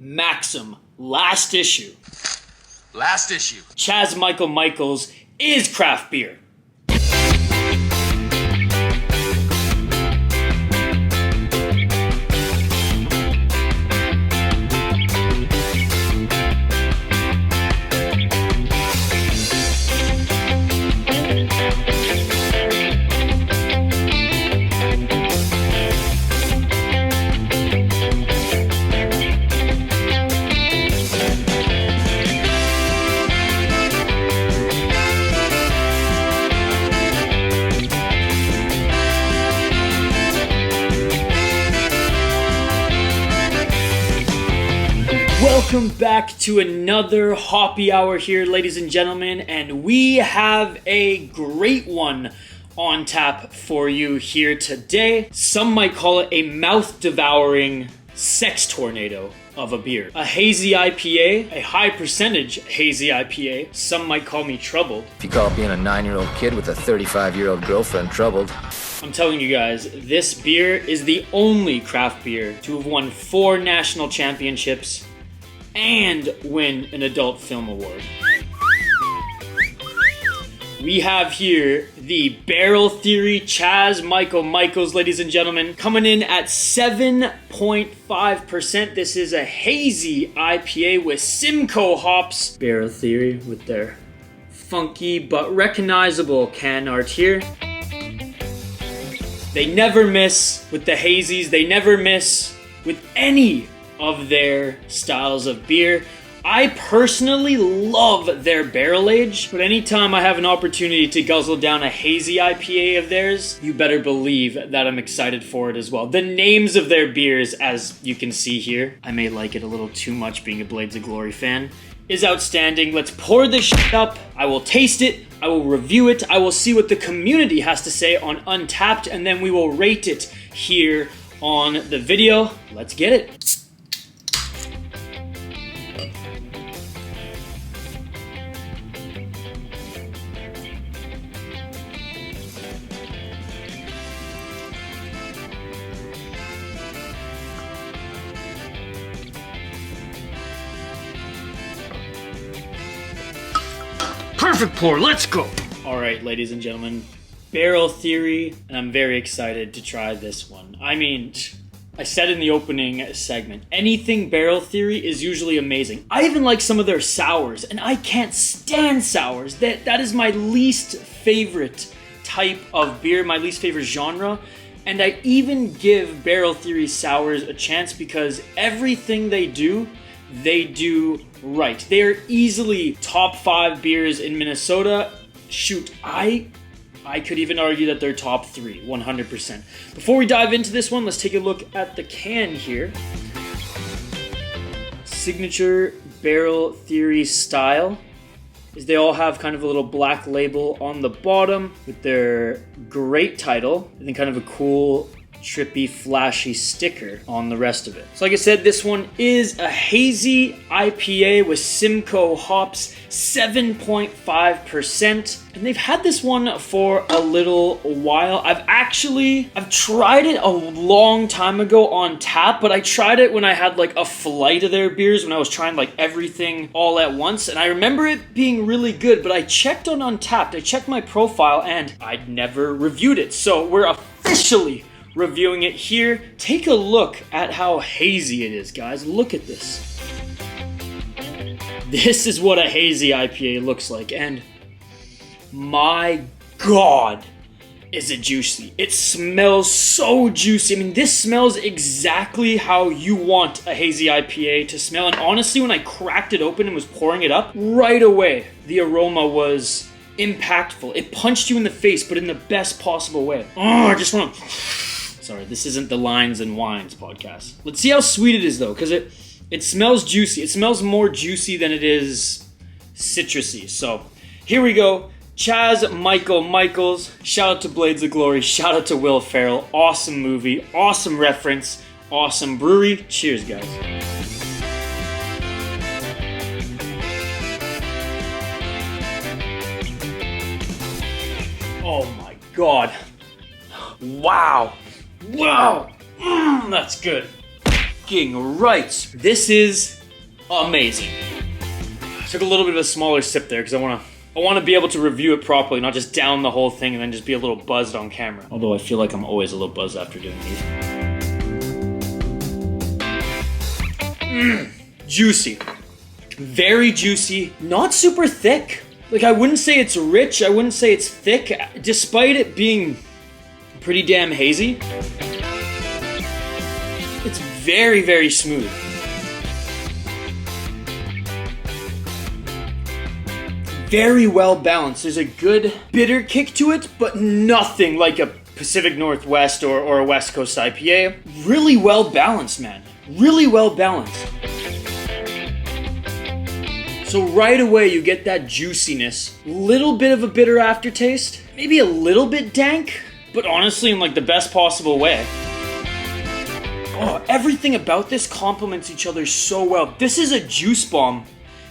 Maxim, last issue. Last issue. Chazz Michaels is craft beer. Welcome back to another Hoppy Hour here, ladies and gentlemen, and we have a great one on tap for you here today. Some might call it a mouth-devouring sex tornado of a beer. A hazy IPA, a high percentage hazy IPA. Some might call me troubled. If you call being a 9-year-old kid with a 35-year-old girlfriend troubled. I'm telling you guys, this beer is the only craft beer to have won 4 national championships and win an adult film award. We have here the Barrel Theory Chazz Michaels, ladies and gentlemen, coming in at 7.5%. This is a hazy IPA with Simcoe hops. Barrel Theory with their funky but recognizable can art here. They never miss with the hazies. They never miss with any of their styles of beer. I personally love their barrel age, but anytime I have an opportunity to guzzle down a hazy IPA of theirs, you better believe that I'm excited for it as well. The names of their beers, as you can see here, I may like it a little too much being a Blades of Glory fan, is outstanding. Let's pour this shit up. I will taste it. I will review it. I will see what the community has to say on Untapped, and then we will rate it here on the video. Let's get it. Perfect pour, let's go! Alright, ladies and gentlemen, Barrel Theory, and I'm very excited to try this one. I mean, I said in the opening segment, anything Barrel Theory is usually amazing. I even like some of their sours, and I can't stand sours. That is my least favorite type of beer, my least favorite genre. And I even give Barrel Theory sours a chance because everything they do right. They are easily top 5 beers in Minnesota. Shoot, I could even argue that they're top 3, 100%. Before we dive into this one, let's take a look at the can here. Signature Barrel Theory style is they all have kind of a little black label on the bottom with their great title and then kind of a cool, trippy, flashy sticker on the rest of it. So like I said, this one is a hazy IPA with Simcoe hops, 7.5%. And they've had this one for a little while. I've tried it a long time ago on tap, but I tried it when I had like a flight of their beers, when I was trying like everything all at once. And I remember it being really good, but I checked on Untapped, I checked my profile, and I'd never reviewed it. So we're officially reviewing it here. Take a look at how hazy it is, guys. Look at this. This is what a hazy IPA looks like, and my God, is it juicy. It smells so juicy. I mean, this smells exactly how you want a hazy IPA to smell, and honestly, when I cracked it open and was pouring it up, right away, the aroma was impactful. It punched you in the face, but in the best possible way. Oh, I just want to... Sorry, this isn't the Lines and Wines podcast. Let's see how sweet it is, though, because it smells juicy. It smells more juicy than it is citrusy. So, here we go. Chazz Michaels. Shout out to Blades of Glory. Shout out to Will Ferrell. Awesome movie. Awesome reference. Awesome brewery. Cheers, guys. Oh my God. Wow. Wow. That's good. fucking right. This is amazing. I took a little bit of a smaller sip there because I want to be able to review it properly, not just down the whole thing and then just be a little buzzed on camera. Although I feel like I'm always a little buzzed after doing these. Juicy. Very juicy. Not super thick. Like, I wouldn't say it's rich. I wouldn't say it's thick, despite it being pretty damn hazy. It's very, very smooth. Very well balanced. There's a good bitter kick to it, but nothing like a Pacific Northwest or a West Coast IPA. Really well balanced, man. Really well balanced. So right away you get that juiciness, little bit of a bitter aftertaste, maybe a little bit dank, but honestly in like the best possible way. Oh, everything about this complements each other so well. This is a juice bomb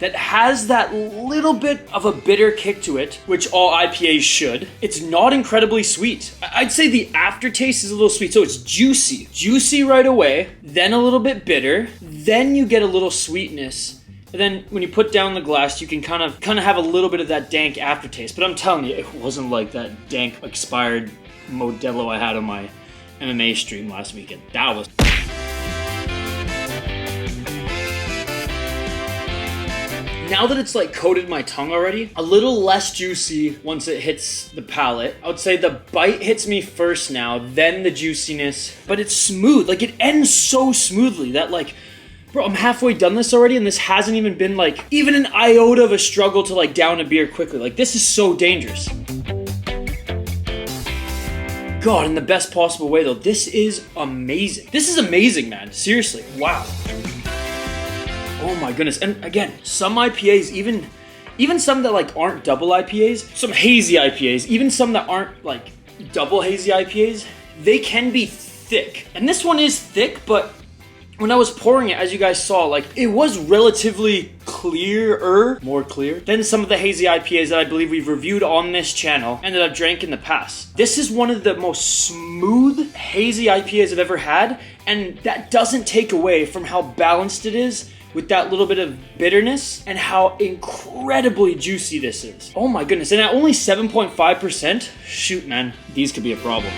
that has that little bit of a bitter kick to it, which all IPAs should. It's not incredibly sweet. I'd say the aftertaste is a little sweet, so it's juicy. Juicy right away, then a little bit bitter, then you get a little sweetness. And then when you put down the glass, you can kind of have a little bit of that dank aftertaste. But I'm telling you, it wasn't like that dank expired Modelo I had on my MMA stream last weekend. That was... Now that it's like coated my tongue already, a little less juicy once it hits the palate. I would say the bite hits me first now, then the juiciness. But it's smooth, like it ends so smoothly that like, bro, I'm halfway done this already and this hasn't even been like, even an iota of a struggle to like down a beer quickly. Like this is so dangerous. God, in the best possible way though, this is amazing. This is amazing, man, seriously, wow. Oh my goodness, and again, some IPAs, even some that like aren't double IPAs, some hazy IPAs, even some that aren't like double hazy IPAs, they can be thick. And this one is thick, but when I was pouring it, as you guys saw, like it was relatively more clear than some of the hazy IPAs that I believe we've reviewed on this channel and that I've drank in the past. This is one of the most smooth hazy IPAs I've ever had, and that doesn't take away from how balanced it is with that little bit of bitterness and how incredibly juicy this is. Oh my goodness, and at only 7.5%, shoot man, these could be a problem.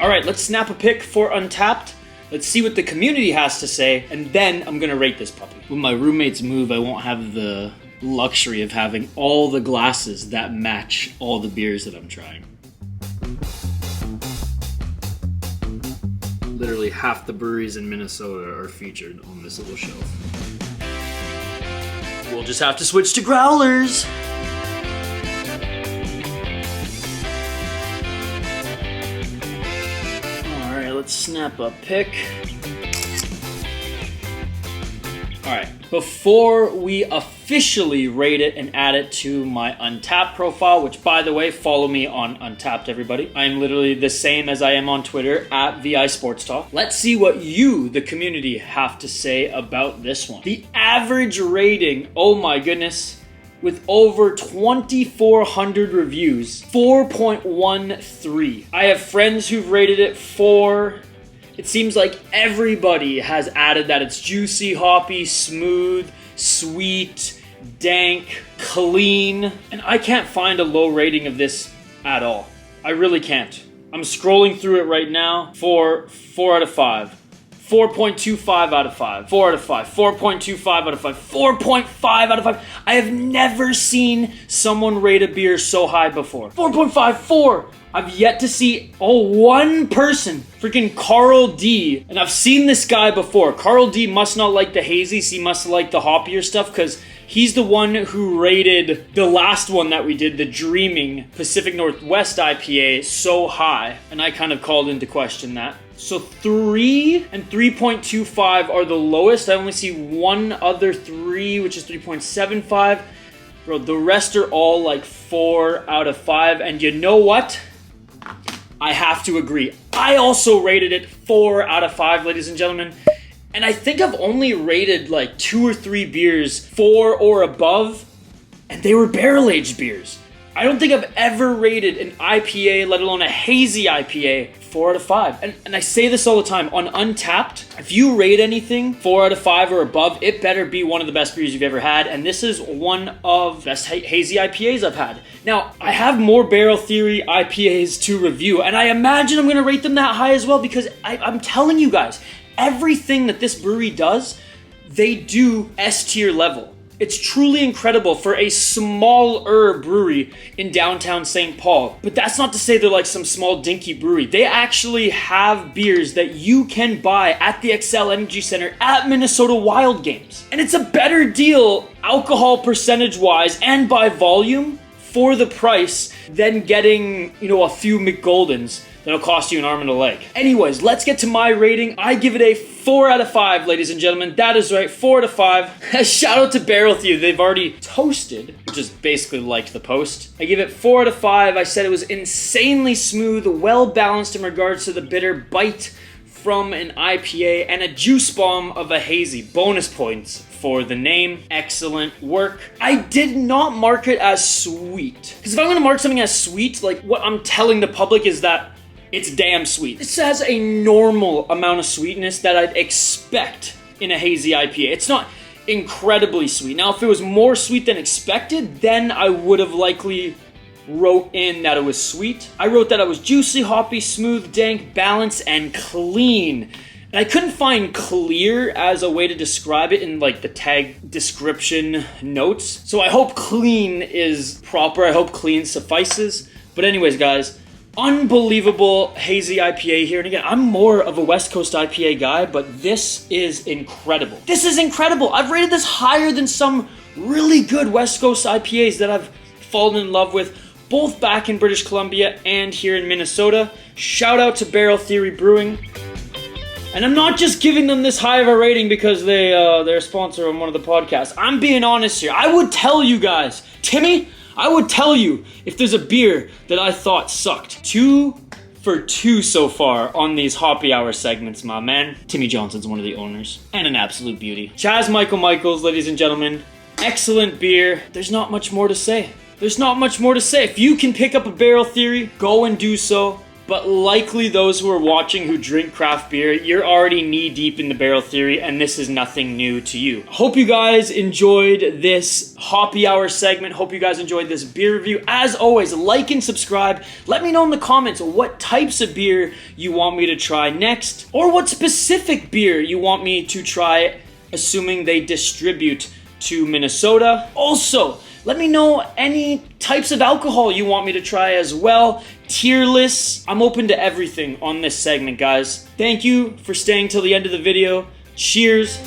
All right, let's snap a pic for Untapped. Let's see what the community has to say, and then I'm gonna rate this puppy. When my roommates move, I won't have the luxury of having all the glasses that match all the beers that I'm trying. Literally half the breweries in Minnesota are featured on this little shelf. We'll just have to switch to growlers. Alright, let's snap a pic. Alright, before we officially rate it and add it to my Untapped profile, which by the way, follow me on Untapped, everybody. I am literally the same as I am on Twitter, at VI Sports Talk. Let's see what you, the community, have to say about this one. The average rating, oh my goodness, with over 2,400 reviews, 4.13. I have friends who've rated it 4. It seems like everybody has added that it's juicy, hoppy, smooth, sweet, dank, clean, and I can't find a low rating of this at all. I really can't. I'm scrolling through it right now for 4 out of 5. 4.25 out of 5. 4 out of 5. 4.25 out of 5. 4.5 out of 5. I have never seen someone rate a beer so high before. 4.5, 4. I've yet to see, one person, freaking Carl D. And I've seen this guy before. Carl D must not like the hazies. He must like the hoppier stuff because he's the one who rated the last one that we did, the Dreaming Pacific Northwest IPA, so high. And I kind of called into question that. So 3 and 3.25 are the lowest. I only see one other 3, which is 3.75. Bro, the rest are all like 4 out of 5. And you know what? I have to agree. I also rated it 4 out of 5, ladies and gentlemen. And I think I've only rated like 2 or 3 beers 4 or above, and they were barrel-aged beers. I don't think I've ever rated an IPA, let alone a hazy IPA, 4 out of 5. And I say this all the time, on Untapped, if you rate anything 4 out of 5 or above, it better be one of the best beers you've ever had, and this is one of the best hazy IPAs I've had. Now, I have more Barrel Theory IPAs to review, and I imagine I'm going to rate them that high as well, because I'm telling you guys, everything that this brewery does, they do S-tier level. It's truly incredible for a smaller brewery in downtown St. Paul. But that's not to say they're like some small dinky brewery. They actually have beers that you can buy at the Xcel Energy Center at Minnesota Wild Games. And it's a better deal alcohol percentage-wise and by volume for the price than getting, a few McGoldens that'll cost you an arm and a leg. Anyways, let's get to my rating. I give it a 4 out of 5, ladies and gentlemen. That is right, 4 out of 5. Shout out to Barrel Theory. They've already toasted, which is basically like the post. I give it 4 out of 5. I said it was insanely smooth, well-balanced in regards to the bitter bite from an IPA, and a juice bomb of a hazy. Bonus points for the name. Excellent work. I did not mark it as sweet. Because if I'm going to mark something as sweet, like what I'm telling the public is that it's damn sweet. This has a normal amount of sweetness that I'd expect in a hazy IPA. It's not incredibly sweet. Now, if it was more sweet than expected, then I would have likely wrote in that it was sweet. I wrote that it was juicy, hoppy, smooth, dank, balanced, and clean. And I couldn't find clear as a way to describe it in like the tag description notes. So I hope clean is proper. I hope clean suffices. But anyways, guys, unbelievable hazy IPA here. And again, I'm more of a West Coast IPA guy, but this is incredible. This is incredible. I've rated this higher than some really good West Coast IPAs that I've fallen in love with, both back in British Columbia and here in Minnesota. Shout out to Barrel Theory Brewing. And I'm not just giving them this high of a rating because they're a sponsor on one of the podcasts. I'm being honest here. I would tell you guys, Timmy, I would tell you if there's a beer that I thought sucked. 2 for 2 so far on these Hoppy Hour segments, my man. Timmy Johnson's one of the owners and an absolute beauty. Chazz Michaels, ladies and gentlemen. Excellent beer. There's not much more to say. There's not much more to say. If you can pick up a Barrel Theory, go and do so. But likely those who are watching who drink craft beer, you're already knee-deep in the Barrel Theory, and this is nothing new to you. Hope you guys enjoyed this Hoppy Hour segment. Hope you guys enjoyed this beer review. As always, like and subscribe. Let me know in the comments what types of beer you want me to try next, or what specific beer you want me to try, assuming they distribute to Minnesota. Also, let me know any types of alcohol you want me to try as well. Tier lists. I'm open to everything on this segment, guys. Thank you for staying till the end of the video. Cheers.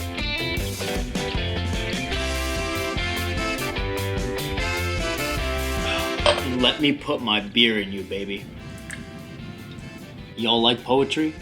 Let me put my beer in you, baby. Y'all like poetry?